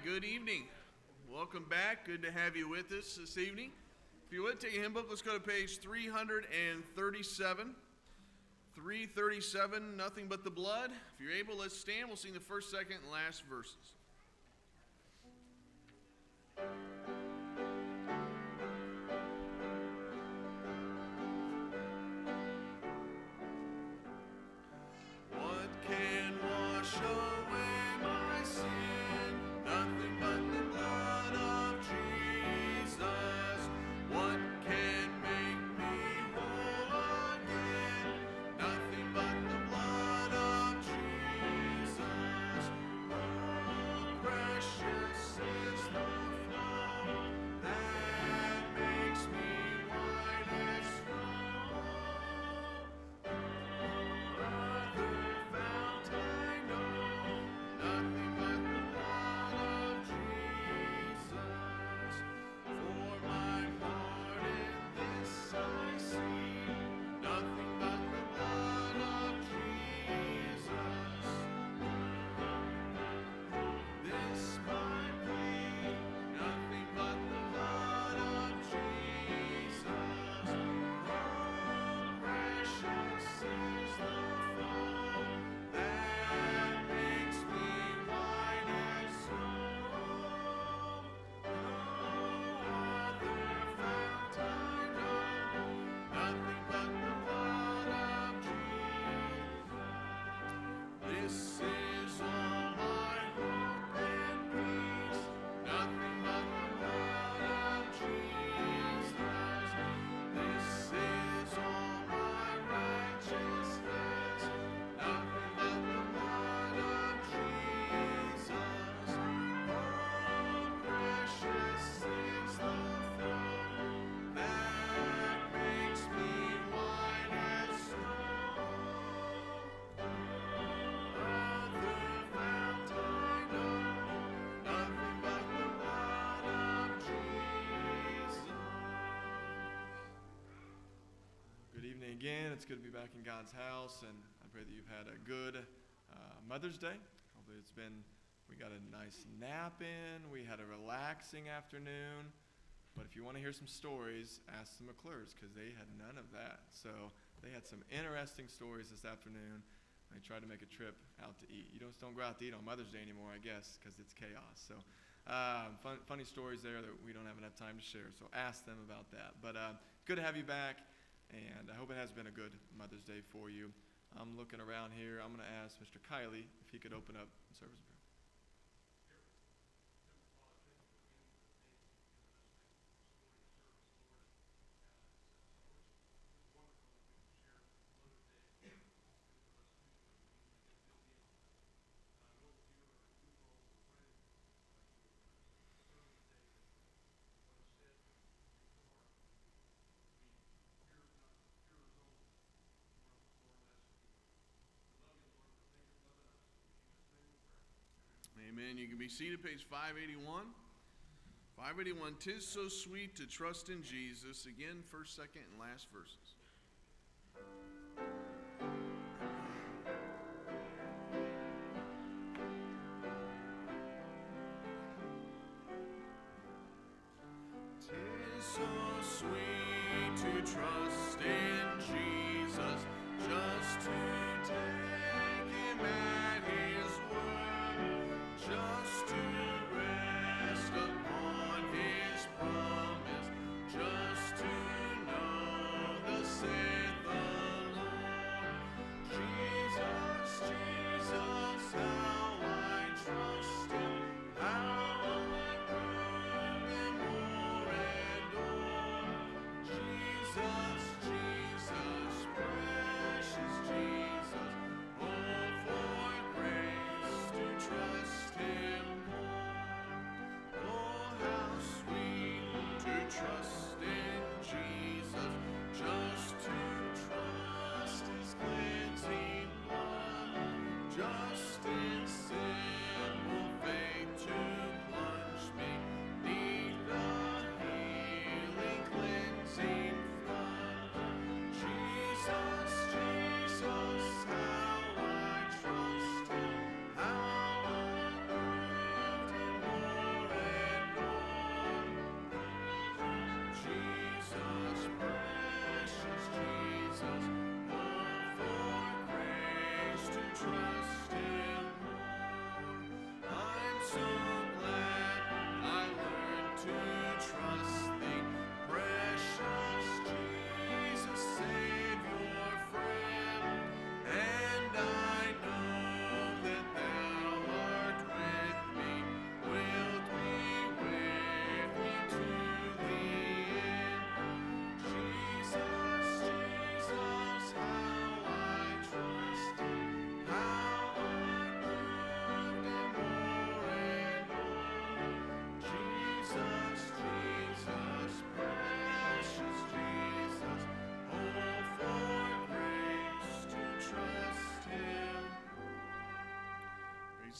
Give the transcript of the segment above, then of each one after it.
Good evening. Welcome back. Good to have you with us this evening. If you would, take a hymn book. Let's go to page 337. 337, Nothing But the Blood. If you're able, let's stand. We'll sing the first, second, and last verses. Again, it's good to be back in God's house, and I pray that you've had a good Mother's Day. Hopefully we got a nice nap in, we had a relaxing afternoon, but if you want to hear some stories, ask the McClures, because they had none of that. So they had some interesting stories this afternoon. They tried to make a trip out to eat. You just don't go out to eat on Mother's Day anymore, I guess, because it's chaos. So funny stories there that we don't have enough time to share, so ask them about that. But good to have you back. And I hope it has been a good Mother's Day for you. I'm looking around here. I'm going to ask Mr. Kiley if he could open up the service prayer. Amen. You can be seated, page 581. 581, 'Tis so sweet to trust in Jesus. Again, first, second, and last verses. Tis so sweet to trust in Jesus, just to take him at his word, just to rest upon his promise, just to know thus saith the Lord. Jesus, Jesus, how I trust him, how I prove him more and more. Jesus, Jesus, precious Jesus, oh, for grace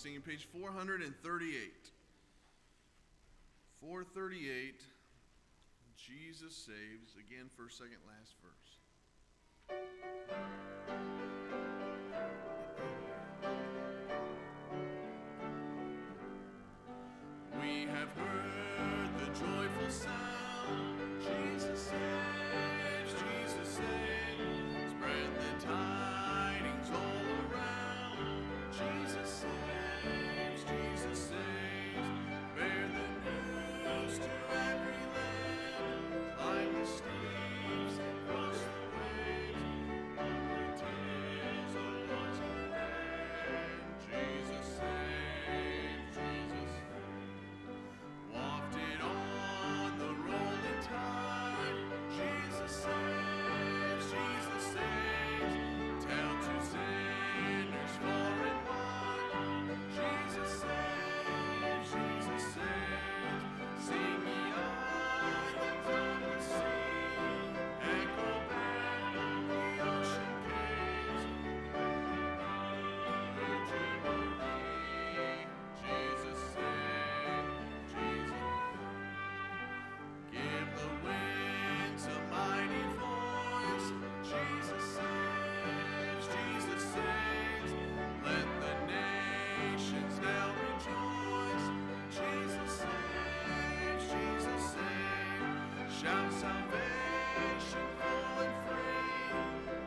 singing page 438. 438, Jesus Saves. Again, first, second, last verse. We have heard the joyful sound. Jesus saves, Jesus saves. Spread the tidings all around. Jesus saves, Jesus saves. Bear the news to every land. Climb the steeps and cross the waves. Onward tales of lost and land. Jesus saves, Jesus saves. Wafted on the rolling tide, Jesus saves, Jesus saves. Tell to sinners far and wide, Jesus saves, Jesus saves. Sing ye islands of the sea, echo back the ocean caves. Jesus saves, Jesus. Give the winds a mighty voice. Jesus saves, Jesus saves. Let the nations now rejoice. Jesus saves, Jesus saves. Shout salvation full and free.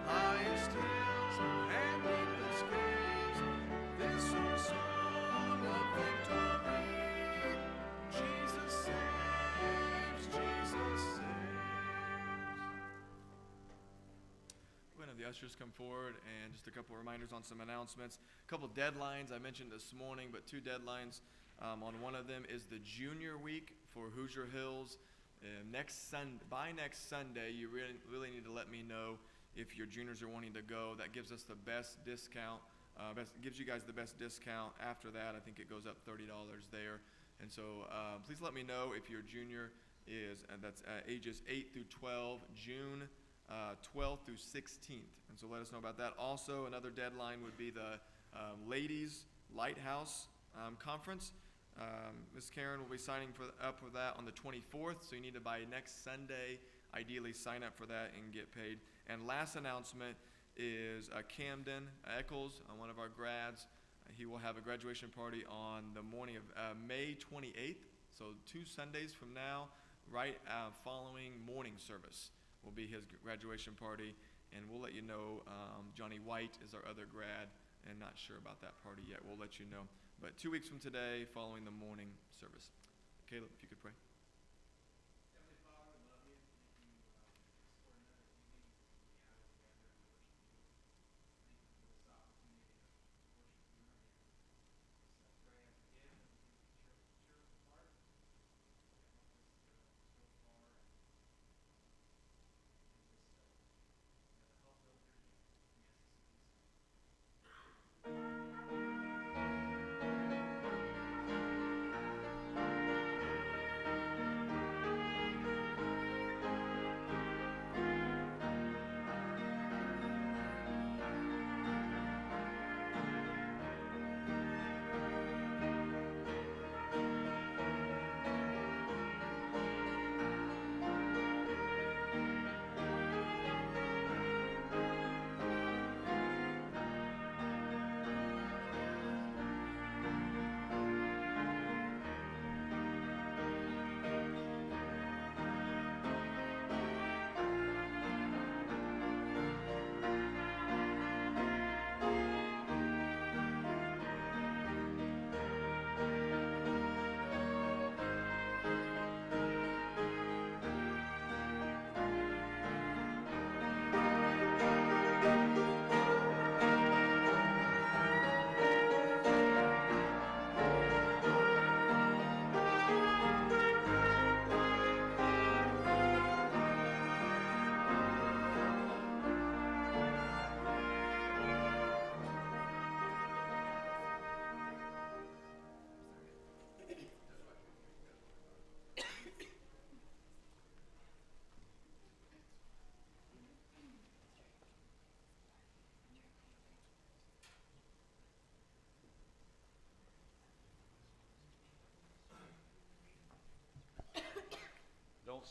Highest hills and deepest caves. This our song of victory. Jesus saves, Jesus saves. We're going to have the ushers come forward and just a couple of reminders on some announcements. A couple deadlines I mentioned this morning, but two deadlines. On one of them is the Junior Week for Hoosier Hills. By next Sunday, you really need to let me know if your juniors are wanting to go. That gives us the best discount. Gives you guys the best discount. After that, I think it goes up $30 there. And so please let me know if your junior is, that's ages 8 through 12, June 12th through 16th. And so let us know about that. Also, another deadline would be the Ladies Lighthouse Conference. Ms. Karen will be signing up for that on the 24th, so you need to by next Sunday, ideally sign up for that and get paid. And last announcement is Camden Eccles, one of our grads. He will have a graduation party on the morning of May 28th, so 2 Sundays from now, right following morning service will be his graduation party, and we'll let you know. Johnny White is our other grad, and not sure about that party yet. We'll let you know. But 2 weeks from today, following the morning service. Caleb, if you could pray. Heavenly Father, we love you. Thank you for another evening to be able to gather and worship you. Thank you for this opportunity to worship you in our midst. Just pray as we give and we give a cheerful heart. Help us to go far and just help build your kingdom. We ask this in Jesus' name.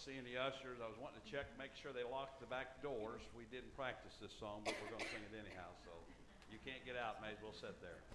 seeing the ushers. I was wanting to check, make sure they locked the back doors. We didn't practice this song, but we're going to sing it anyhow. So you can't get out, may as well sit there.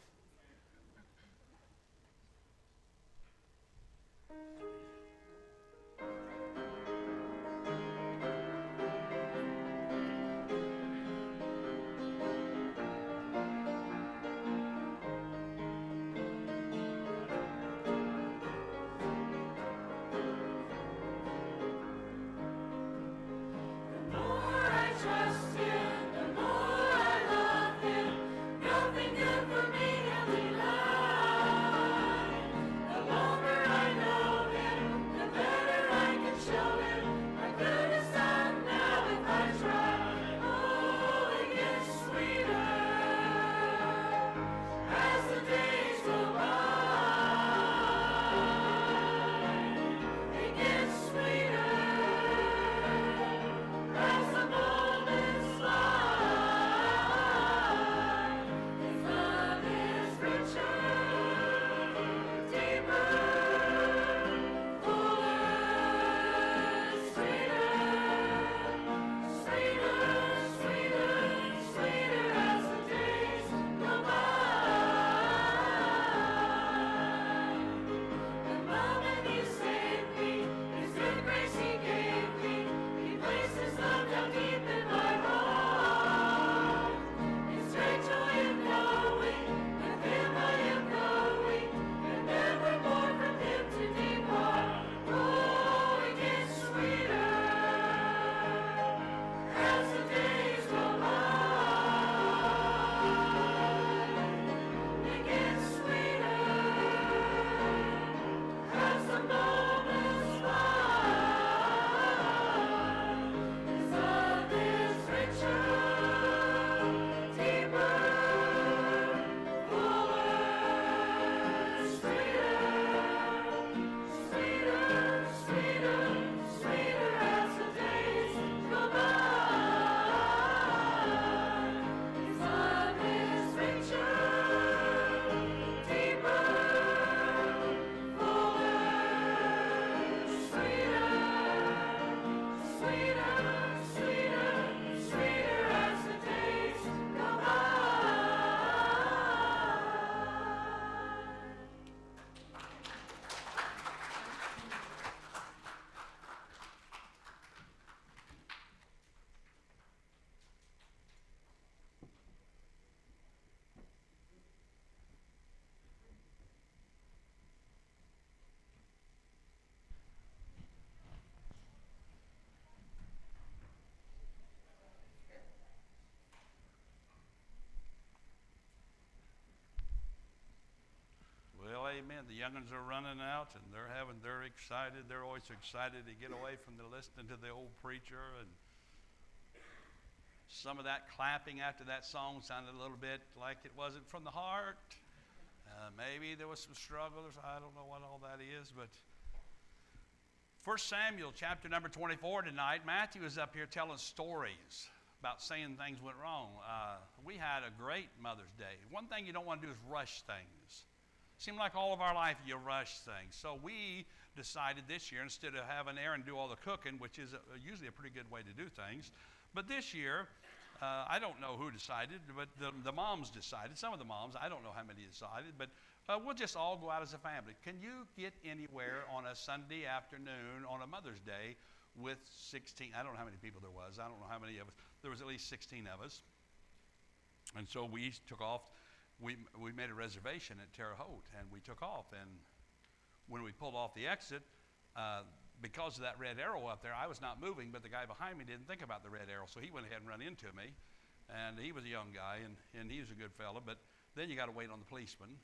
Well, amen. The young'uns are running out, and they're excited. They're always excited to get away from the listening to the old preacher. And some of that clapping after that song sounded a little bit like it wasn't from the heart. Maybe there was some struggles. I don't know what all that is, but 1 Samuel chapter number 24 tonight. Matthew is up here telling stories about saying things went wrong. We had a great Mother's Day. One thing you don't want to do is rush things. Seemed like all of our life you rush things. So we decided this year, instead of having Aaron do all the cooking, which is usually a pretty good way to do things, but this year, I don't know who decided, but the moms decided. Some of the moms, I don't know how many decided, but we'll just all go out as a family. Can you get anywhere on a Sunday afternoon on a Mother's Day with 16? I don't know how many people there was. I don't know how many of us. There was at least 16 of us. And so we took off. We made a reservation at Terre Haute, and we took off. And when we pulled off the exit, because of that red arrow up there, I was not moving, but the guy behind me didn't think about the red arrow, so he went ahead and ran into me. And he was a young guy, and he was a good fella, but then you got to wait on the policeman.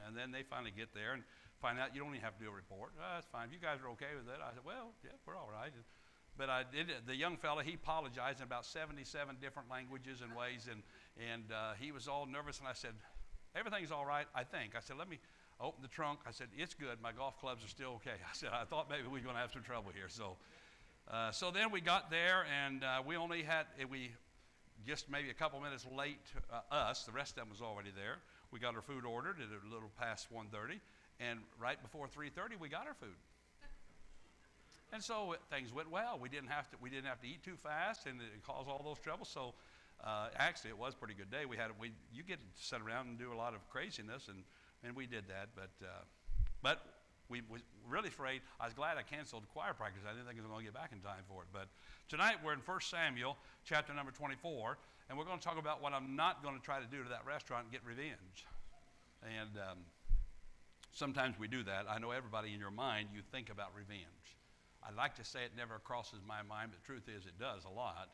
And then they finally get there and find out you don't even have to do a report. That's fine. If you guys are okay with it. I said, well, yeah, we're all right. But I did. The young fella, he apologized in about 77 different languages and ways, and he was all nervous. And I said, everything's all right, I think. I said, let me open the trunk. I said, it's good. My golf clubs are still okay. I said, I thought maybe we were going to have some trouble here. So then we got there, and we only had, just maybe a couple minutes late us. The rest of them was already there. We got our food ordered at a little past 1:30, and right before 3:30, we got our food. And so things went well. We didn't have to eat too fast, and it caused all those troubles. So actually, it was a pretty good day. You get to sit around and do a lot of craziness, and we did that. But we really afraid. I was glad I canceled choir practice. I didn't think I was going to get back in time for it. But tonight we're in 1 Samuel chapter number 24, and we're going to talk about what I'm not going to try to do to that restaurant and get revenge. And sometimes we do that. I know everybody in your mind, you think about revenge. I'd like to say it never crosses my mind, but the truth is it does a lot.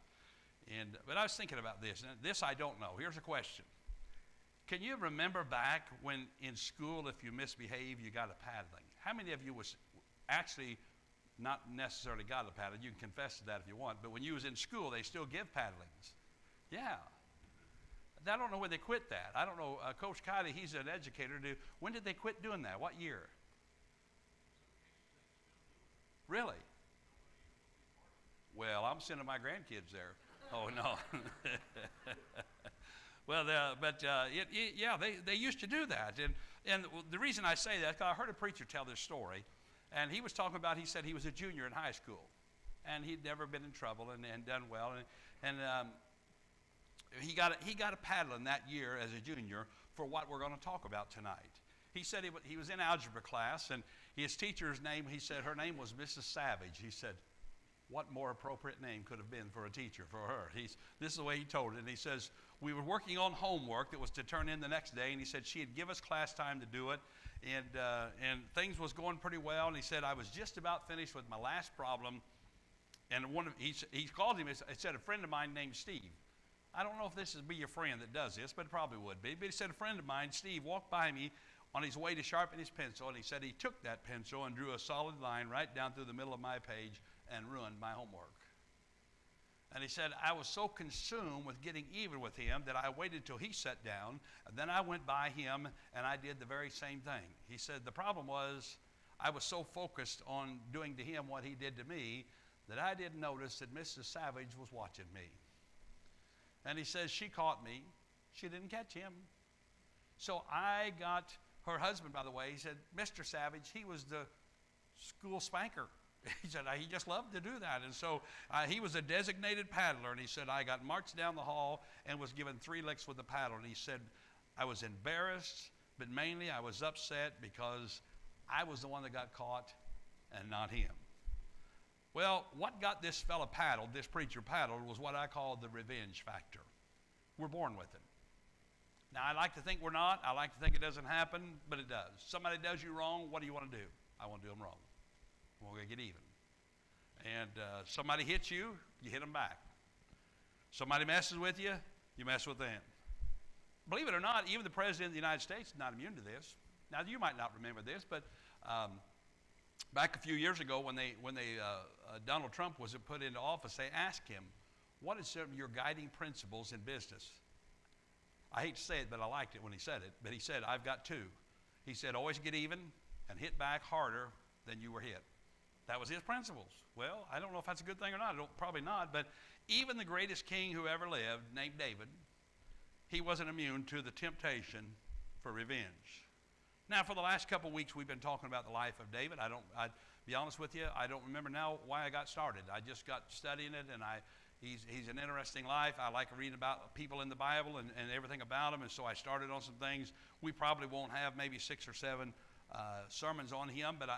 But I was thinking about this, and this I don't know. Here's a question. Can you remember back when in school, if you misbehaved, you got a paddling? How many of you was actually not necessarily got a paddling? You can confess to that if you want, but when you was in school, they still give paddlings. Yeah. I don't know when they quit that. I don't know. Coach Kylie, he's an educator. When did they quit doing that? What year? Really? Well, I'm sending my grandkids there. Oh, no. Well, they used to do that. And the reason I say that, because I heard a preacher tell this story, and he was talking about, he said he was a junior in high school, and he'd never been in trouble and done well. And he got a paddling that year as a junior for what we're going to talk about tonight. He said he was in algebra class, and his teacher's name, he said her name was Mrs. Savage. He said, what more appropriate name could have been for a teacher, for her? This is the way he told it. And he says, we were working on homework that was to turn in the next day, and he said she'd give us class time to do it, and things was going pretty well. And he said, I was just about finished with my last problem, and he called him, he said, a friend of mine named Steve. I don't know if this would be your friend that does this, but it probably would be. But he said, a friend of mine, Steve, walked by me on his way to sharpen his pencil, and he said he took that pencil and drew a solid line right down through the middle of my page and ruined my homework. And he said, I was so consumed with getting even with him that I waited till he sat down, and then I went by him and I did the very same thing. He said, the problem was I was so focused on doing to him what he did to me that I didn't notice that Mrs. Savage was watching me. And he says, she caught me. She didn't catch him. So I got her husband, by the way, he said, Mr. Savage, he was the school spanker. He said, he just loved to do that. And so he was a designated paddler. And he said, I got marched down the hall and was given 3 licks with the paddle. And he said, I was embarrassed, but mainly I was upset because I was the one that got caught and not him. Well, what got this fella paddled, this preacher paddled, was what I call the revenge factor. We're born with it. Now, I like to think we're not. I like to think it doesn't happen, but it does. Somebody does you wrong, what do you want to do? I want to do them wrong. We're going to get even. And somebody hits you, you hit them back. Somebody messes with you, you mess with them. Believe it or not, even the President of the United States is not immune to this. Now, you might not remember this, but back a few years ago when Donald Trump was put into office, they asked him, what is some of your guiding principles in business? I hate to say it, but I liked it when he said it. But he said, I've got 2. He said, always get even and hit back harder than you were hit. That was his principles. Well, I don't know if that's a good thing or not. Probably not. But even the greatest king who ever lived, named David, he wasn't immune to the temptation for revenge. Now, for the last couple of weeks, we've been talking about the life of David. I'd be honest with you, I don't remember now why I got started. I just got studying it, and he's an interesting life. I like reading about people in the Bible and everything about them, and so I started on some things. We probably won't have maybe 6 or 7 sermons on him, but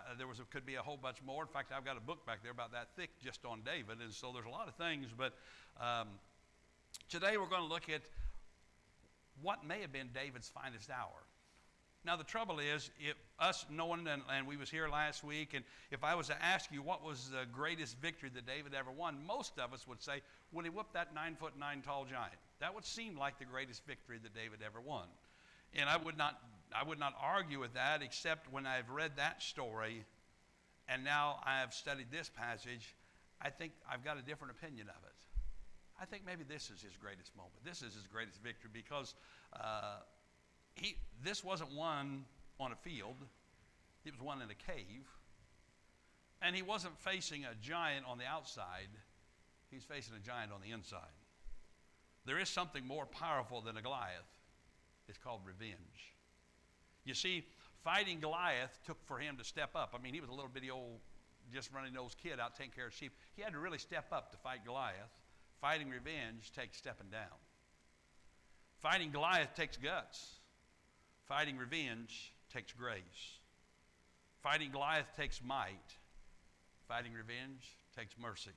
could be a whole bunch more. In fact, I've got a book back there about that thick just on David, and so there's a lot of things. But today we're going to look at what may have been David's finest hour. Now, the trouble is, us knowing, and we was here last week, and if I was to ask you what was the greatest victory that David ever won, most of us would say, when he whooped that 9'9" tall giant. That would seem like the greatest victory that David ever won. And I would not argue with that, except when I've read that story, and now I have studied this passage, I think I've got a different opinion of it. I think maybe this is his greatest moment. This is his greatest victory because this wasn't won on a field. It was won in a cave. And he wasn't facing a giant on the outside. He's facing a giant on the inside. There is something more powerful than a Goliath. It's called revenge. You see, fighting Goliath took for him to step up. I mean, he was a little bitty old just running those kid out taking care of sheep. He had to really step up to fight Goliath. Fighting revenge takes stepping down. Fighting Goliath takes guts. Fighting revenge takes grace. Fighting Goliath takes might. Fighting revenge takes mercy.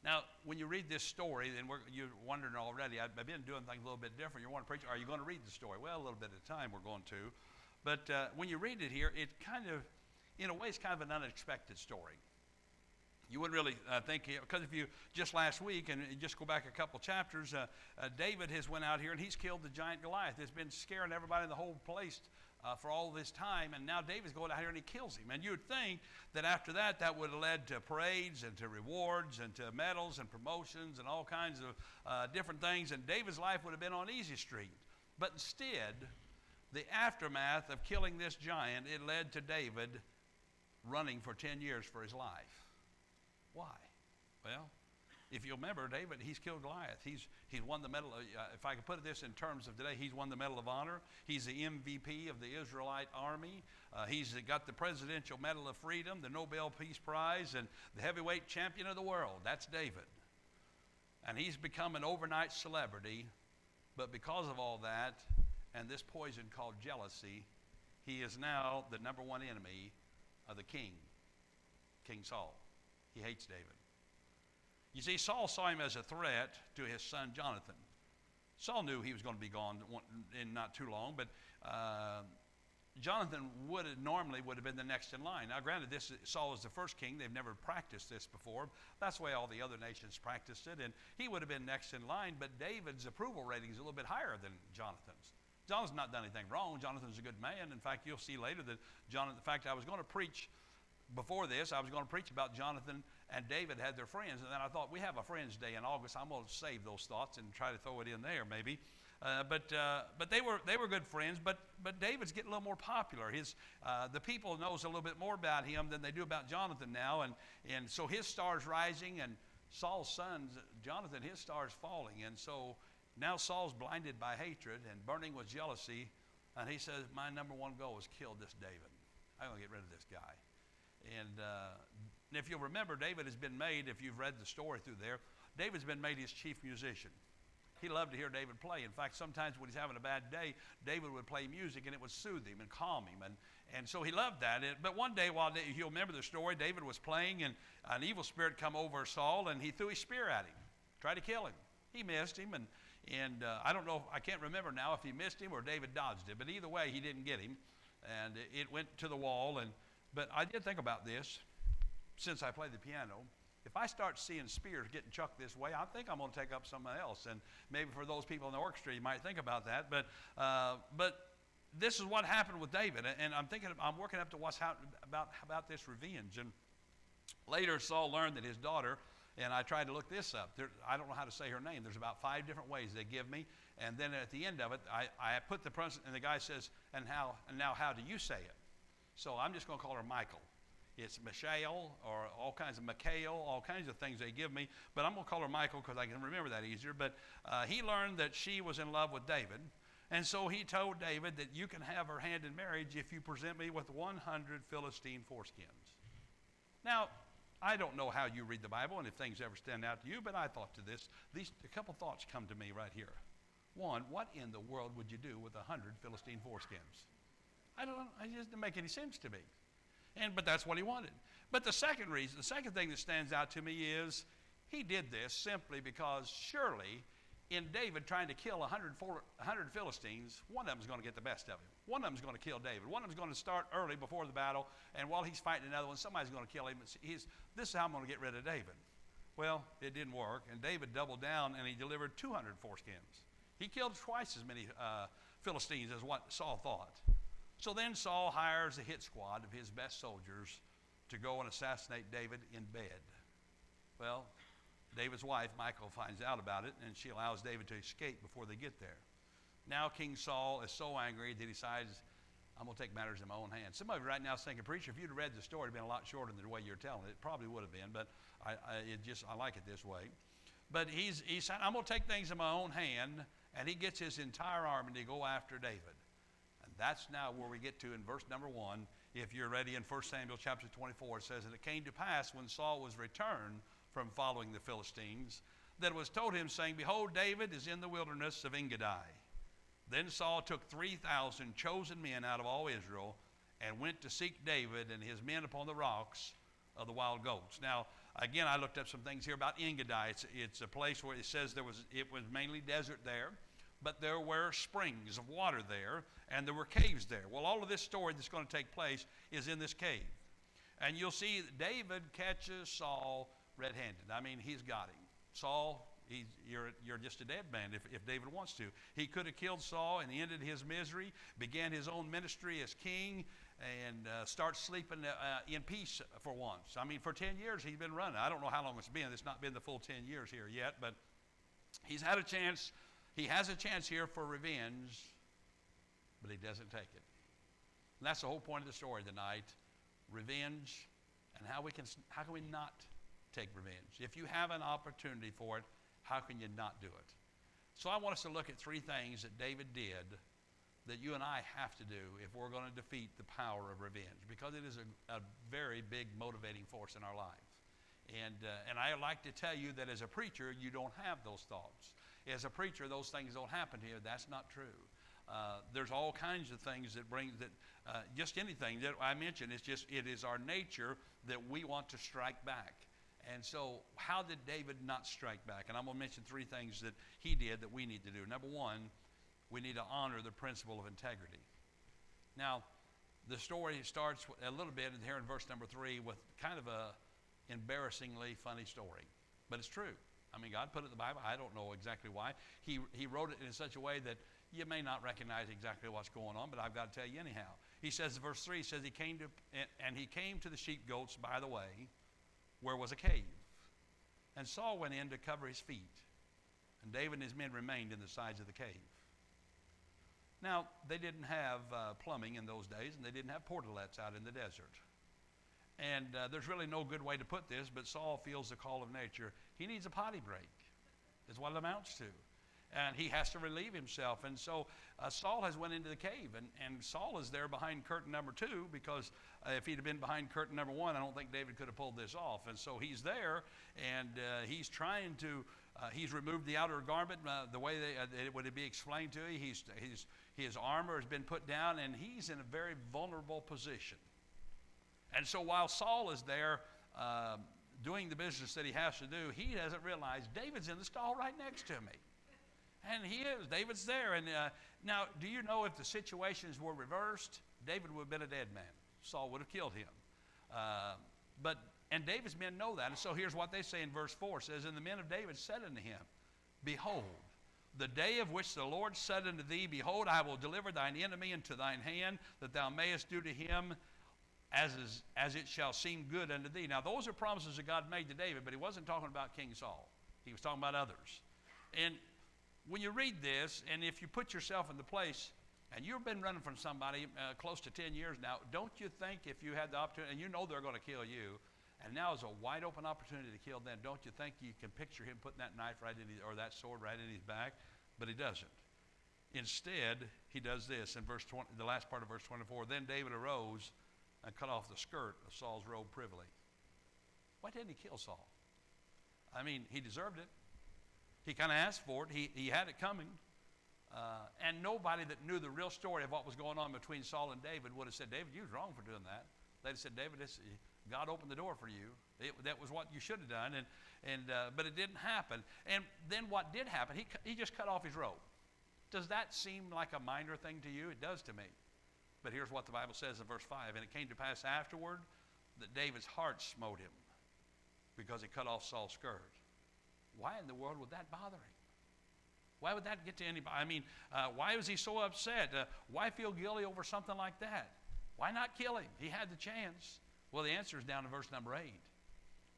Now, when you read this story, then you're wondering already, I've been doing things a little bit different. You want to preach, are you going to read the story? Well, a little bit at a time we're going to. But when you read it here, it kind of, in a way, it's kind of an unexpected story. You wouldn't really think, because if you, just last week, and you just go back a couple chapters, David has went out here and he's killed the giant Goliath. It's been scaring everybody in the whole place for all this time, and now David's going out here and he kills him. And you would think that after that, that would have led to parades and to rewards and to medals and promotions and all kinds of different things, and David's life would have been on easy street. But instead, the aftermath of killing this giant, it led to David running for 10 years for his life. Why? Well, if you remember, David, he's killed Goliath. He's won the medal. If I could put this in terms of today, he's won the Medal of Honor. He's the MVP of the Israelite army. He's got the Presidential Medal of Freedom, the Nobel Peace Prize, and the heavyweight champion of the world. That's David. And he's become an overnight celebrity. But because of all that and this poison called jealousy, he is now the number one enemy of the king, King Saul. He hates David. You see, Saul saw him as a threat to his son Jonathan. Saul knew he was going to be gone in not too long, but Jonathan would have been the next in line. Now, granted, Saul is the first king. They've never practiced this before. That's the way all the other nations practiced it, and he would have been next in line, but David's approval rating is a little bit higher than Jonathan's. Jonathan's not done anything wrong. Jonathan's a good man. In fact, you'll see later that Jonathan, in fact, I was going to preach before this, I was going to preach about Jonathan and David had their friends, and then I thought, we have a Friends Day in August. I'm going to save those thoughts and try to throw it in there maybe. But they were good friends, but David's getting a little more popular. The people knows a little bit more about him than they do about Jonathan now, and so his star's rising, and Saul's son, Jonathan, his star's falling, and so now Saul's blinded by hatred and burning with jealousy, and he says, my number one goal is kill this David. I'm going to get rid of this guy. And if you'll remember, David has been made, if you've read the story through there, David's been made his chief musician. He loved to hear David play. In fact, sometimes when he's having a bad day, David would play music and it would soothe him and calm him. And so he loved that. But one day, if you'll remember the story, David was playing and an evil spirit come over Saul and he threw his spear at him, tried to kill him. He missed him, and I don't know, I can't remember now if he missed him or David dodged it. But either way, he didn't get him. And it went to the wall. But I did think about this since I play the piano. If I start seeing spears getting chucked this way, I think I'm going to take up something else. And maybe for those people in the orchestra, you might think about that. But this is what happened with David. And I'm working up to what's happening about this revenge. And later, Saul learned that his daughter, and I tried to look this up. I don't know how to say her name. There's about 5 different ways they give me. And then at the end of it, I put the person, and the guy says, and now how do you say it? So I'm just going to call her Michael. It's Michelle or all kinds of Mikhail, all kinds of things they give me. But I'm going to call her Michael because I can remember that easier. But he learned that she was in love with David. And so he told David that you can have her hand in marriage if you present me with 100 Philistine foreskins. Now, I don't know how you read the Bible and if things ever stand out to you, but I thought to this. A couple thoughts come to me right here. One, what in the world would you do with 100 Philistine foreskins? I don't know. It doesn't make any sense to me. But that's what he wanted. But the second thing that stands out to me is he did this simply because surely in David trying to kill 100 Philistines, one of them is going to get the best of him. One of them is going to kill David. One of them is going to start early before the battle, and while he's fighting another one, somebody's going to kill him. This is how I'm going to get rid of David. Well, it didn't work, and David doubled down, and he delivered 200 foreskins. He killed twice as many Philistines as what Saul thought. So then Saul hires a hit squad of his best soldiers to go and assassinate David in bed. Well, David's wife, Michal, finds out about it, and she allows David to escape before they get there. Now King Saul is so angry that he decides, I'm going to take matters in my own hands. Some of you right now is thinking, preacher, if you'd have read the story, it would have been a lot shorter than the way you're telling it. It probably would have been, but I like it this way. But he said, I'm going to take things in my own hand, and he gets his entire army to go after David. That's now where we get to in verse number 1. If you're ready, in 1 Samuel chapter 24, it says, "And it came to pass when Saul was returned from following the Philistines, that it was told him, saying, Behold, David is in the wilderness of Engedi. Then Saul took 3,000 chosen men out of all Israel, and went to seek David and his men upon the rocks of the wild goats." Now, again, I looked up some things here about Engedi. It's a place where it says it was mainly desert there, but there were springs of water there, and there were caves there. Well, all of this story that's going to take place is in this cave. And you'll see that David catches Saul red-handed. I mean, he's got him. Saul, you're just a dead man if David wants to. He could have killed Saul and ended his misery, began his own ministry as king, and start sleeping in peace for once. I mean, for 10 years he's been running. I don't know how long it's been. It's not been the full 10 years here yet, but he's had a chance. He has a chance here for revenge, but he doesn't take it. And that's the whole point of the story tonight, revenge, and how can we not take revenge? If you have an opportunity for it, how can you not do it? So I want us to look at 3 things that David did that you and I have to do if we're going to defeat the power of revenge, because it is a very big motivating force in our life. And I like to tell you that as a preacher, you don't have those thoughts. As a preacher, those things don't happen here. That's not true. There's all kinds of things that just anything that I mentioned, it is our nature that we want to strike back. And so how did David not strike back? And I'm going to mention 3 things that he did that we need to do. Number 1, we need to honor the principle of integrity. Now, the story starts a little bit here in verse number 3 with kind of a embarrassingly funny story. But it's true. I mean, God put it in the Bible. I don't know exactly why. He wrote it in such a way that you may not recognize exactly what's going on, but I've got to tell you anyhow. He says, verse 3 says, he came to the sheep goats by the way, where was a cave. And Saul went in to cover his feet, and David and his men remained in the sides of the cave. Now, they didn't have plumbing in those days, and they didn't have portalettes out in the desert. And there's really no good way to put this, but Saul feels the call of nature. He needs a potty break, is what it amounts to. And he has to relieve himself. And so Saul has went into the cave, and Saul is there behind curtain number 2, because if he'd have been behind curtain number 1, I don't think David could have pulled this off. And so he's there, and he's trying to, he's removed the outer garment the way it would be explained to you. His armor has been put down, and he's in a very vulnerable position. And so while Saul is there doing the business that he has to do, he doesn't realize David's in the stall right next to me. And he is. David's there. And now, do you know if the situations were reversed, David would have been a dead man. Saul would have killed him. And David's men know that. And so here's what they say in verse 4. It says, And the men of David said unto him, Behold, the day of which the Lord said unto thee, Behold, I will deliver thine enemy into thine hand, that thou mayest do to him as it shall seem good unto thee. Now, those are promises that God made to David, but he wasn't talking about King Saul. He was talking about others. And when you read this, and if you put yourself in the place, and you've been running from somebody close to 10 years now, don't you think if you had the opportunity, and you know they're going to kill you, and now is a wide open opportunity to kill them, don't you think you can picture him putting that knife right in or that sword right in his back? But he doesn't. Instead, he does this in verse 20, the last part of verse 24. Then David arose and cut off the skirt of Saul's robe privily. Why didn't he kill Saul? I mean, he deserved it. He kind of asked for it. He had it coming. And nobody that knew the real story of what was going on between Saul and David would have said, David, you was wrong for doing that. They'd have said, David, God opened the door for you. That was what you should have done. But it didn't happen. And then what did happen, he just cut off his robe. Does that seem like a minor thing to you? It does to me. But here's what the Bible says in verse 5. And it came to pass afterward that David's heart smote him because he cut off Saul's skirt. Why in the world would that bother him? Why would that get to anybody? I mean, why was he so upset? Why feel guilty over something like that? Why not kill him? He had the chance. Well, the answer is down in verse number 8.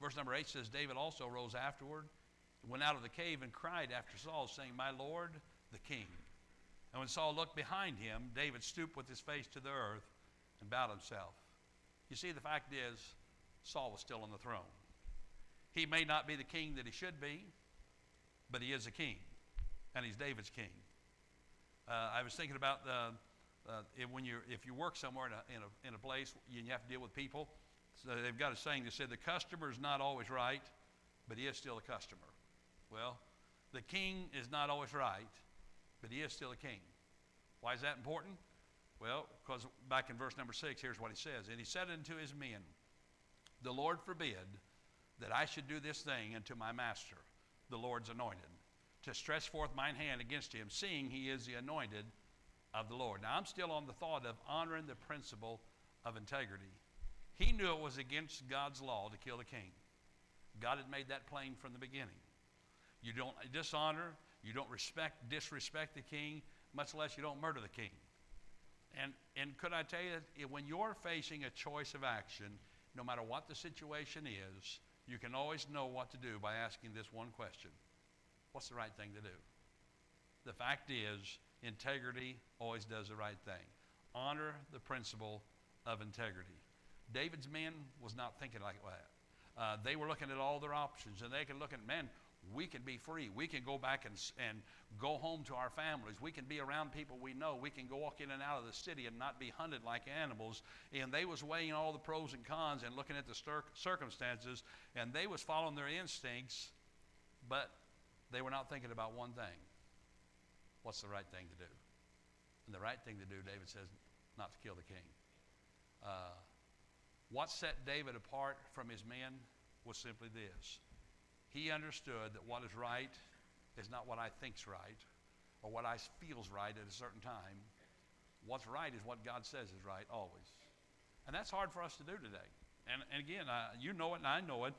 Verse number 8 says, David also rose afterward, went out of the cave and cried after Saul, saying, My Lord, the king. And when Saul looked behind him, David stooped with his face to the earth and bowed himself. You see, the fact is, Saul was still on the throne. He may not be the king that he should be, but he is a king, and he's David's king. I was thinking about if you work somewhere in a place and you have to deal with people, so they've got a saying that said the customer is not always right, but he is still a customer. Well, the king is not always right, but he is still a king. Why is that important? Well, because back in verse number 6, here's what he says. And he said unto his men, the Lord forbid that I should do this thing unto my master, the Lord's anointed, to stretch forth mine hand against him, seeing he is the anointed of the Lord. Now, I'm still on the thought of honoring the principle of integrity. He knew it was against God's law to kill the king. God had made that plain from the beginning. You don't dishonor, you don't disrespect the king, much less you don't murder the king. And could I tell you that when you're facing a choice of action, no matter what the situation is, you can always know what to do by asking this one question. What's the right thing to do? The fact is, integrity always does the right thing. Honor the principle of integrity. David's men was not thinking like that. They were looking at all their options, and they can look at, man, we can be free. We can go back and go home to our families. We can be around people we know. We can go walk in and out of the city and not be hunted like animals. And they was weighing all the pros and cons and looking at the circumstances, and they was following their instincts, but they were not thinking about one thing. What's the right thing to do? And the right thing to do, David says, not to kill the king. What set David apart from his men was simply this. He understood that what is right is not what I think's right or what I feels right at a certain time. What's right is what God says is right always. And that's hard for us to do today. And again, you know it and I know it.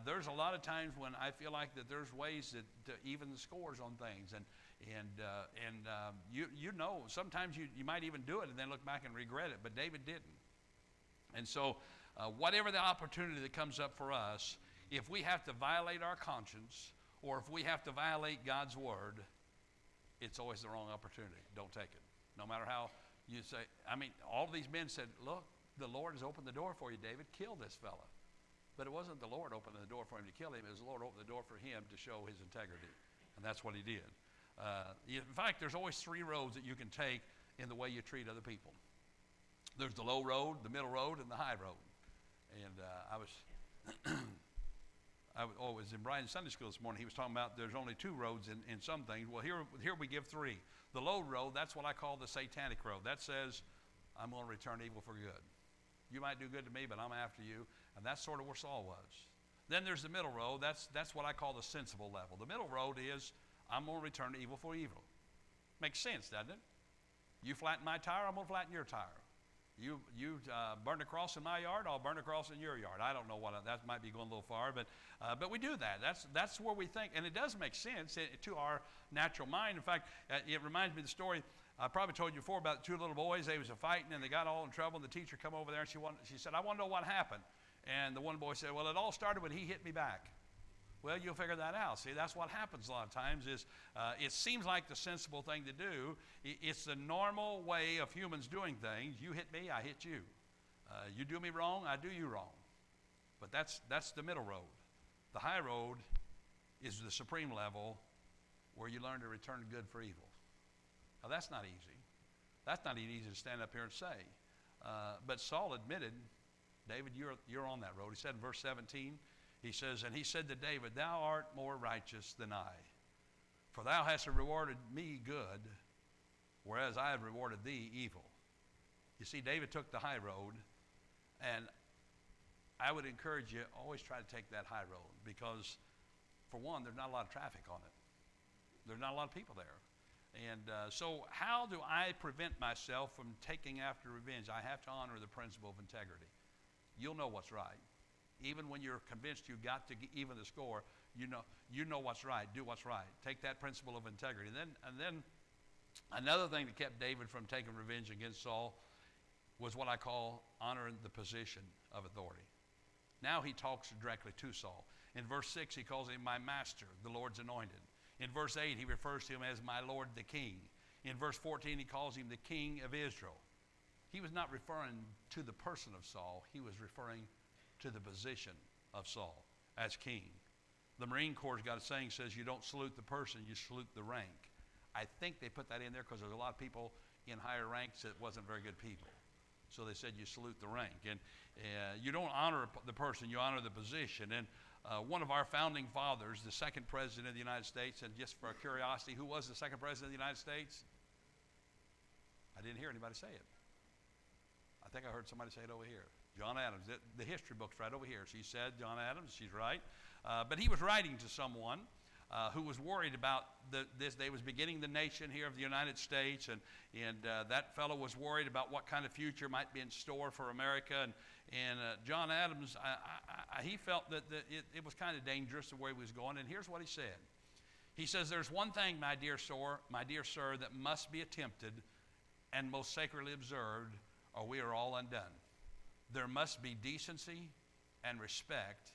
There's a lot of times when I feel like that there's ways to even the scores on things. And you know, sometimes you might even do it and then look back and regret it, but David didn't. And so whatever the opportunity that comes up for us, if we have to violate our conscience or if we have to violate God's word, it's always the wrong opportunity. Don't take it. No matter how you say, I mean, all of these men said, look, the Lord has opened the door for you, David. Kill this fella. But it wasn't the Lord opening the door for him to kill him. It was the Lord opening the door for him to show his integrity. And that's what he did. In fact, there's always three roads that you can take in the way you treat other people. There's the low road, the middle road, and the high road. And I was in Brian's Sunday school this morning. He was talking about there's only two roads in some things. Well, here we give three. The low road, that's what I call the satanic road. That says, I'm going to return evil for good. You might do good to me, but I'm after you. And that's sort of where Saul was. Then there's the middle road. That's what I call the sensible level. The middle road is, I'm going to return evil for evil. Makes sense, doesn't it? You flatten my tire, I'm going to flatten your tire. You burn a cross in my yard, I'll burn a cross in your yard. I don't know that might be going a little far, but we do that. That's where we think, and it does make sense to our natural mind. In fact, it reminds me of the story I probably told you before about the two little boys. They was fighting, and they got all in trouble, and the teacher come over there, and she said, I want to know what happened. And the one boy said, well, it all started when he hit me back. Well, you'll figure that out. See, that's what happens a lot of times is it seems like the sensible thing to do. It's the normal way of humans doing things. You hit me, I hit you. You do me wrong, I do you wrong. But that's the middle road. The high road is the supreme level where you learn to return good for evil. Now, that's not easy. That's not easy to stand up here and say. But Saul admitted, David, you're on that road. He said in verse 17, he says, and he said to David, thou art more righteous than I, for thou hast rewarded me good, whereas I have rewarded thee evil. You see, David took the high road, and I would encourage you, always try to take that high road, because for one, there's not a lot of traffic on it. There's not a lot of people there. And so how do I prevent myself from taking after revenge? I have to honor the principle of integrity. You'll know what's right. Even when you're convinced you've got to even the score, you know what's right. Do what's right. Take that principle of integrity. And then another thing that kept David from taking revenge against Saul was what I call honoring the position of authority. Now he talks directly to Saul. In verse 6, he calls him my master, the Lord's anointed. In verse 8, he refers to him as my Lord the King. In verse 14, he calls him the King of Israel. He was not referring to the person of Saul. He was referring to the position of Saul as king. The Marine Corps' got a saying, says you don't salute the person, you salute the rank. I think they put that in there because there's a lot of people, in higher ranks that wasn't very good people. So they said you salute the rank. And you don't honor the person, you honor the position. And one of our founding fathers, the second president of the United States, and just for curiosity, who was the second president of the United States? I didn't hear anybody say it. I think I heard somebody say it over here. John Adams. The history book's right over here. She said John Adams. She's right. But he was writing to someone who was worried about this. They was beginning the nation here of the United States, and that fellow was worried about what kind of future might be in store for America. And John Adams, he felt that it was kind of dangerous the way he was going. And here's what he said. He says, "There's one thing, my dear sir, that must be attempted and most sacredly observed, or we are all undone. There must be decency and respect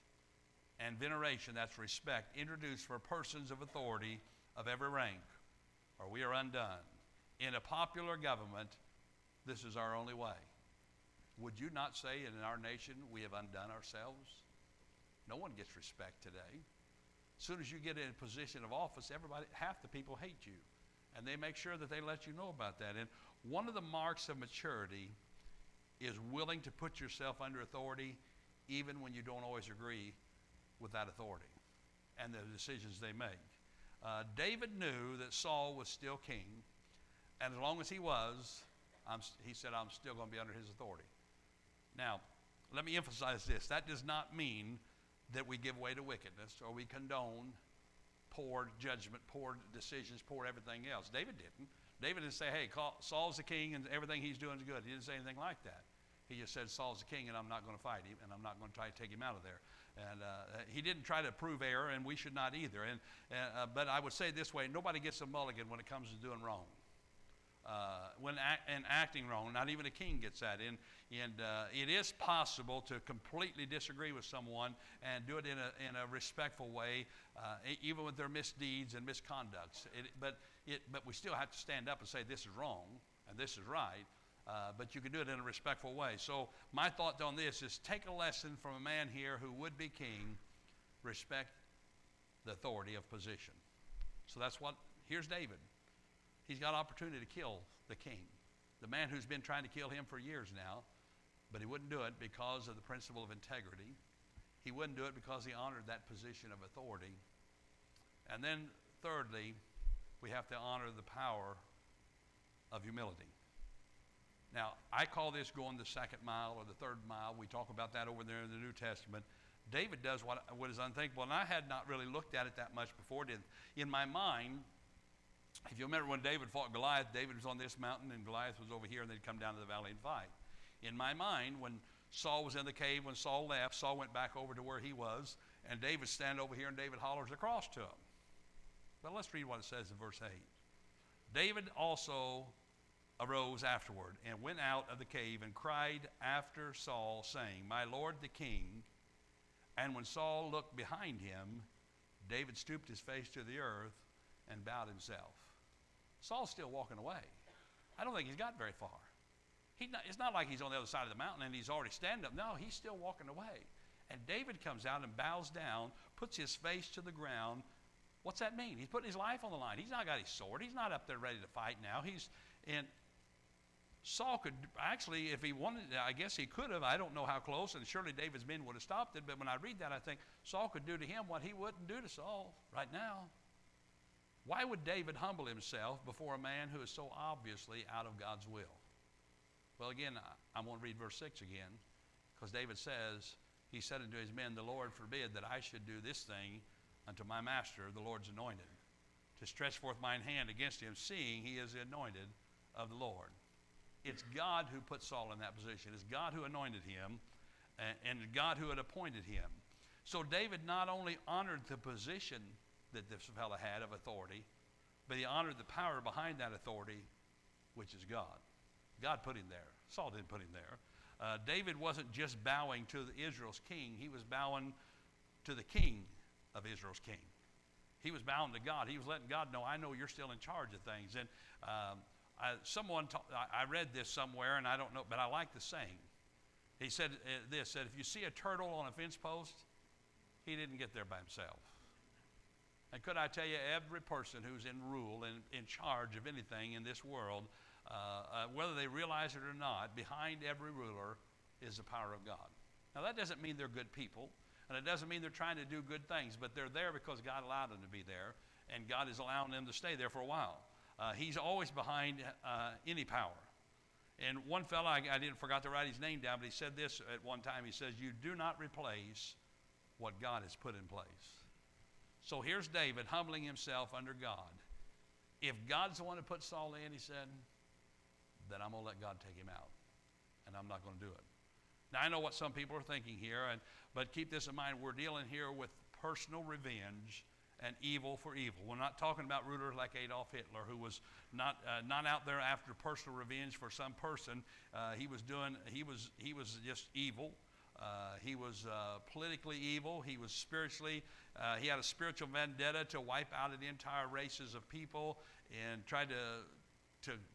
and veneration," that's respect, "introduced for persons of authority of every rank, or we are undone. In a popular government, this is our only way." Would you not say in our nation we have undone ourselves? No one gets respect today. As soon as you get in a position of office, half the people hate you. And they make sure that they let you know about that. And one of the marks of maturity is willing to put yourself under authority even when you don't always agree with that authority and the decisions they make. David knew that Saul was still king, and as long as he was, he said, "I'm still going to be under his authority." Now, let me emphasize this. That does not mean that we give way to wickedness or we condone poor judgment, poor decisions, poor everything else. David didn't. David didn't say, "Hey, Saul's the king and everything he's doing is good." He didn't say anything like that. He just said, "Saul's the king and I'm not going to fight him and I'm not going to try to take him out of there." And he didn't try to prove error, and we should not either. But I would say this way, nobody gets a mulligan when it comes to doing wrong. And acting wrong, not even a king gets that. And it is possible to completely disagree with someone and do it in a respectful way, even with their misdeeds and misconducts. But we still have to stand up and say this is wrong and this is right. But you can do it in a respectful way. So my thought on this is take a lesson from a man here who would be king. Respect the authority of position. So here's David. He's got opportunity to kill the king, the man who's been trying to kill him for years now, but he wouldn't do it because of the principle of integrity. He wouldn't do it because he honored that position of authority. And then thirdly, we have to honor the power of humility. Now, I call this going the second mile or the third mile. We talk about that over there in the New Testament. David does what is unthinkable, and I had not really looked at it that much before. In my mind, if you remember when David fought Goliath, David was on this mountain and Goliath was over here, and they'd come down to the valley and fight. In my mind, when Saul was in the cave, when Saul left, Saul went back over to where he was, and David stand over here, and David hollers across to him. Well, let's read what it says in verse 8. David also arose afterward and went out of the cave and cried after Saul, saying, "My lord the king." And when Saul looked behind him, David stooped his face to the earth and bowed himself. Saul's still walking away. I don't think he's got very far. It's not like he's on the other side of the mountain and he's already standing up. No, he's still walking away. And David comes out and bows down, puts his face to the ground. What's that mean? He's putting his life on the line. He's not got his sword. He's not up there ready to fight now. Saul could actually, if he wanted, I guess he could have. I don't know how close, and surely David's men would have stopped it. But when I read that, I think Saul could do to him what he wouldn't do to Saul right now. Why would David humble himself before a man who is so obviously out of God's will? Well, again, I'm going to read verse 6 again, because David says, he said unto his men, "The Lord forbid that I should do this thing unto my master, the Lord's anointed, to stretch forth mine hand against him, seeing he is the anointed of the Lord." It's God who put Saul in that position. It's God who anointed him, and God who had appointed him. So David not only honored the position that this fellow had of authority, but he honored the power behind that authority, which is God. God put him there. Saul didn't put him there. David wasn't just bowing to Israel's king. He was bowing to the king of Israel's king. He was bowing to God. He was letting God know, "I know you're still in charge of things." And I read this somewhere, and I don't know, but I like the saying. He said said, if you see a turtle on a fence post, he didn't get there by himself. And could I tell you, every person who's in rule and in charge of anything in this world, whether they realize it or not, behind every ruler is the power of God. Now, that doesn't mean they're good people, and it doesn't mean they're trying to do good things, but they're there because God allowed them to be there, and God is allowing them to stay there for a while. He's always behind any power. And one fellow, I didn't forgot to write his name down, but he said this at one time. He says, "You do not replace what God has put in place." So here's David humbling himself under God. If God's the one who put Saul in, he said, then I'm going to let God take him out, and I'm not going to do it. Now, I know what some people are thinking here, but keep this in mind. We're dealing here with personal revenge and evil for evil. We're not talking about rulers like Adolf Hitler, who was not out there after personal revenge for some person. He was just evil. He was politically evil. He was spiritually, he had a spiritual vendetta to wipe out the entire races of people and try to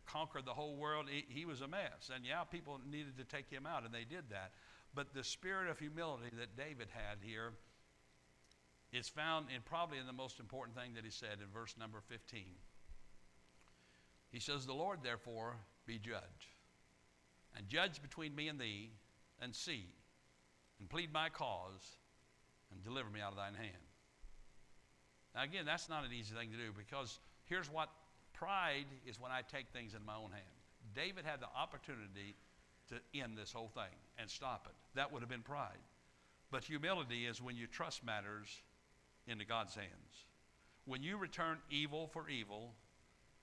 conquer the whole world. He was a mess. And yeah, people needed to take him out, and they did that. But the spirit of humility that David had here is found probably in the most important thing that he said in verse number 15. He says, "The Lord therefore be judge, and judge between me and thee, and see, and plead my cause, and deliver me out of thine hand." Now again, that's not an easy thing to do, because here's what pride is: when I take things in my own hand. David had the opportunity to end this whole thing and stop it. That would have been pride. But humility is when you trust matters into God's hands. When you return evil for evil,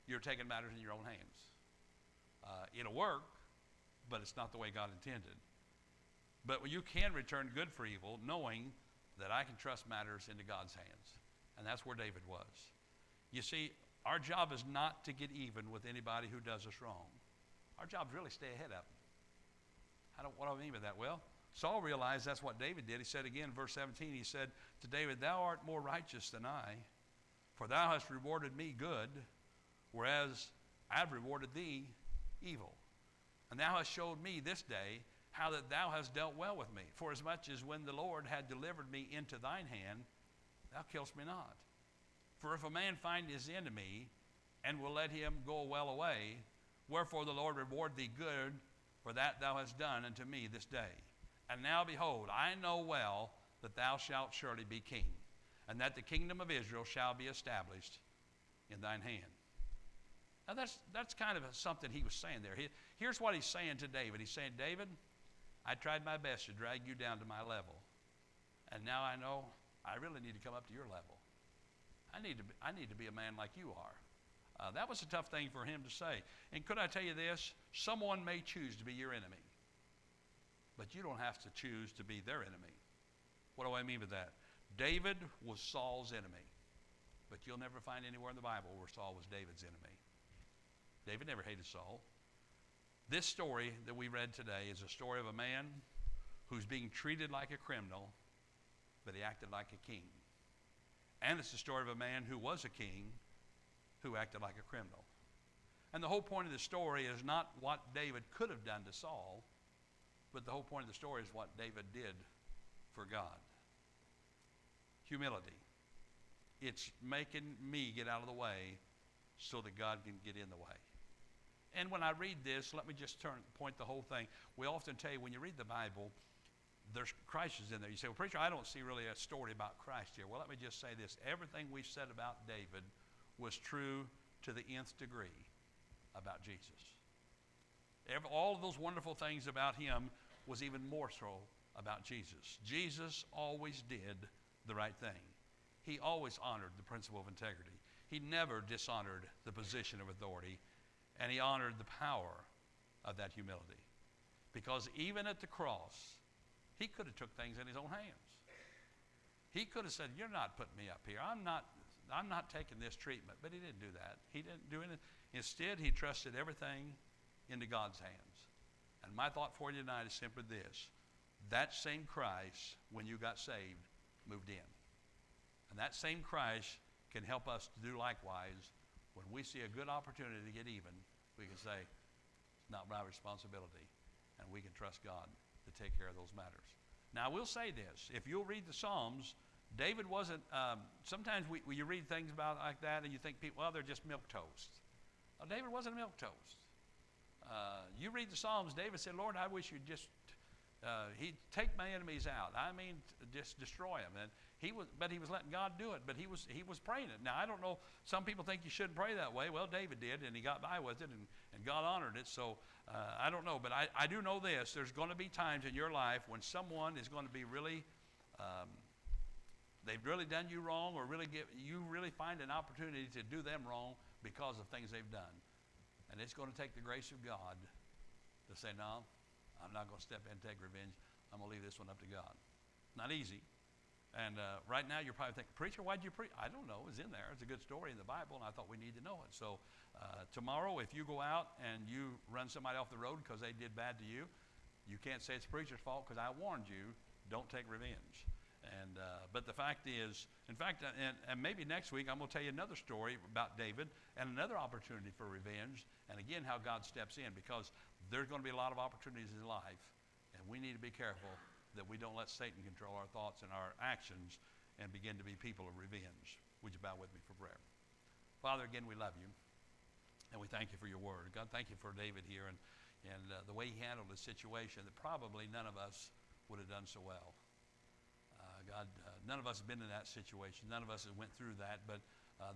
you're taking matters in your own hands. It'll work, but it's not the way God intended. But you can return good for evil, knowing that I can trust matters into God's hands. And that's where David was. You see, our job is not to get even with anybody who does us wrong. Our job is really stay ahead of them. What do I mean by that? Well, Saul realized that's what David did. He said again, verse 17, he said to David, "Thou art more righteous than I, for thou hast rewarded me good, whereas I've rewarded thee evil. And thou hast showed me this day how that thou hast dealt well with me. For as much as when the Lord had delivered me into thine hand, thou killest me not. For if a man find his enemy, and will let him go well away, wherefore the Lord reward thee good for that thou hast done unto me this day. And now behold, I know well that thou shalt surely be king, and that the kingdom of Israel shall be established in thine hand." Now that's kind of something he was saying there. Here's what he's saying to David. He's saying, "David, I tried my best to drag you down to my level, and now I know I really need to come up to your level. I need to be a man like you are." That was a tough thing for him to say. And could I tell you this? Someone may choose to be your enemy, but you don't have to choose to be their enemy. What do I mean by that? David was Saul's enemy, but you'll never find anywhere in the Bible where Saul was David's enemy. David never hated Saul. This story that we read today is a story of a man who's being treated like a criminal, but he acted like a king. And it's the story of a man who was a king who acted like a criminal. And the whole point of the story is not what David could have done to Saul, but the whole point of the story is what David did for God. Humility. It's making me get out of the way so that God can get in the way. And when I read this, let me just point the whole thing. We often tell you when you read the Bible, there's Christ is in there. You say, "Well, preacher, I don't see really a story about Christ here." Well, let me just say this. Everything we've said about David was true to the nth degree about Jesus. All of those wonderful things about him was even more so about Jesus. Jesus always did the right thing. He always honored the principle of integrity. He never dishonored the position of authority, and he honored the power of that humility. Because even at the cross, he could have took things in his own hands. He could have said, "You're not putting me up here. I'm not taking this treatment." But he didn't do that. He didn't do anything. Instead, he trusted everything into God's hands. And my thought for you tonight is simply this: that same Christ, when you got saved, moved in. And that same Christ can help us to do likewise. When we see a good opportunity to get even, we can say, "It's not my responsibility," and we can trust God to take care of those matters. Now, I will say this. If you'll read the Psalms, David wasn't, sometimes you read things about like that and you think people, well, they're just milquetoast. Well, David wasn't a milquetoast. You read the Psalms, David said, Lord, I wish you'd just, he'd take my enemies out. I mean, just destroy them. And he was letting God do it, but he was praying it. Now, I don't know, some people think you shouldn't pray that way. Well, David did, and he got by with it, and God honored it. So I don't know, but I do know this. There's going to be times in your life when someone is going to be really, they've really done you wrong, or you really find an opportunity to do them wrong because of things they've done. And it's going to take the grace of God to say, no, I'm not going to step in and take revenge. I'm going to leave this one up to God. Not easy. And right now you're probably thinking, preacher, why'd you preach? I don't know. It's in there. It's a good story in the Bible, and I thought we need to know it. So tomorrow, if you go out and you run somebody off the road because they did bad to you, you can't say it's the preacher's fault, because I warned you, don't take revenge. And but the fact is, in fact, and maybe next week I'm going to tell you another story about David and another opportunity for revenge, and again how God steps in, because there's going to be a lot of opportunities in life, and we need to be careful that we don't let Satan control our thoughts and our actions and begin to be people of revenge. Would you bow with me for prayer? Father, again, we love you, and we thank you for your word. God, thank you for David here and the way he handled the situation that probably none of us would have done so well. God, none of us have been in that situation. None of us have went through that, but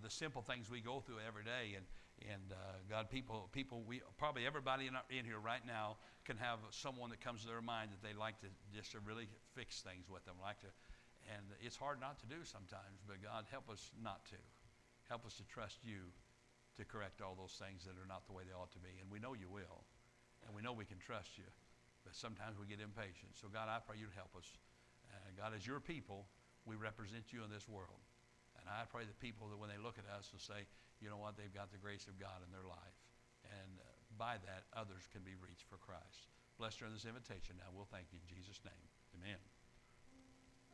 the simple things we go through every day, and God, people, we probably everybody in here right now can have someone that comes to their mind that they like to just to really fix things with them, and it's hard not to do sometimes. But God, help us not to. Help us to trust you to correct all those things that are not the way they ought to be, and we know you will, and we know we can trust you, but sometimes we get impatient. So God, I pray you to help us. God, as your people, we represent you in this world. And I pray that people, that when they look at us, will say, you know what, they've got the grace of God in their life. And by that, others can be reached for Christ. Bless during this invitation now. We'll thank you in Jesus' name. Amen.